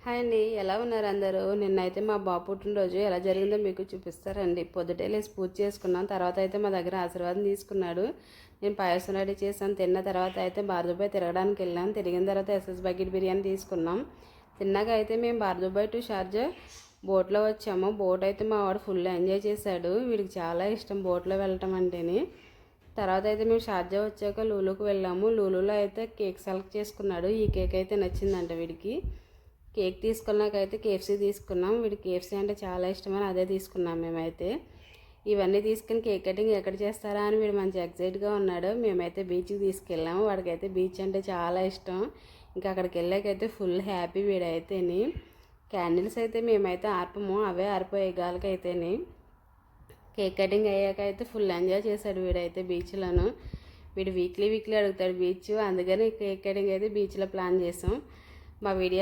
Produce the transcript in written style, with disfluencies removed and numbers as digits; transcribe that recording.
Hi అండి, ఎలా ఉన్నారు అందరూ? నిన్నైతే మా బాబు పుట్టినరోజు ఎలా జరిగిందో మీకు చూపిస్తారండి. పొద్దుటే లేచి పూజ చేసుకున్నాం. తర్వాత అయితే మా దగ్గర ఆశీర్వాదం తీసుకున్నాడు. నేను పాయసం రెడీ చేసాను. తిన్న తర్వాత అయితే బార్దుబాయ్ తిరగడానికి వెళ్ళాం. తిరిగిన తర్వాత ఎస్ఎస్ బకెట్ బిర్యానీ తీసుకున్నాం. తిన్నాక అయితే మేము బార్దుబాయ్ టు షార్జా బోట్లో వచ్చాము. బోట్ అయితే మా వాడు ఫుల్ ఎంజాయ్ చేశాడు. వీడికి చాలా ఇష్టం బోట్లో వెళ్ళటం అంటేని. తర్వాత అయితే మేము షార్జా వచ్చాక లూలుకు వెళ్ళాము. లూలులో అయితే కేక్ సెలెక్ట్ చేసుకున్నాడు. ఈ కేక్ అయితే నచ్చిందంట వీడికి. కేక్ తీసుకున్నాకైతే కేఎఫ్సీ తీసుకున్నాం. వీడికి కేఎఫ్సీ అంటే చాలా ఇష్టమని అదే తీసుకున్నాం మేమైతే. ఇవన్నీ తీసుకుని కేక్ కటింగ్ ఎక్కడ చేస్తారా అని వీడు మంచి ఎక్సైట్గా ఉన్నాడు. మేమైతే బీచ్కి తీసుకెళ్ళాము. వాడికైతే బీచ్ అంటే చాలా ఇష్టం. ఇంకా అక్కడికి వెళ్ళాకైతే ఫుల్ హ్యాపీ వీడైతేని. క్యాండిల్స్ అయితే మేమైతే ఆర్పము, అవే ఆరిపోయే గాలికైతేని. కేక్ కటింగ్ అయ్యాక అయితే ఫుల్ ఎంజాయ్ చేశాడు వీడైతే బీచ్లోను. వీడు వీక్లీ అడుగుతాడు బీచ్, అందుకని కేక్ కటింగ్ అయితే బీచ్లో ప్లాన్ చేసాం. మా వీడియో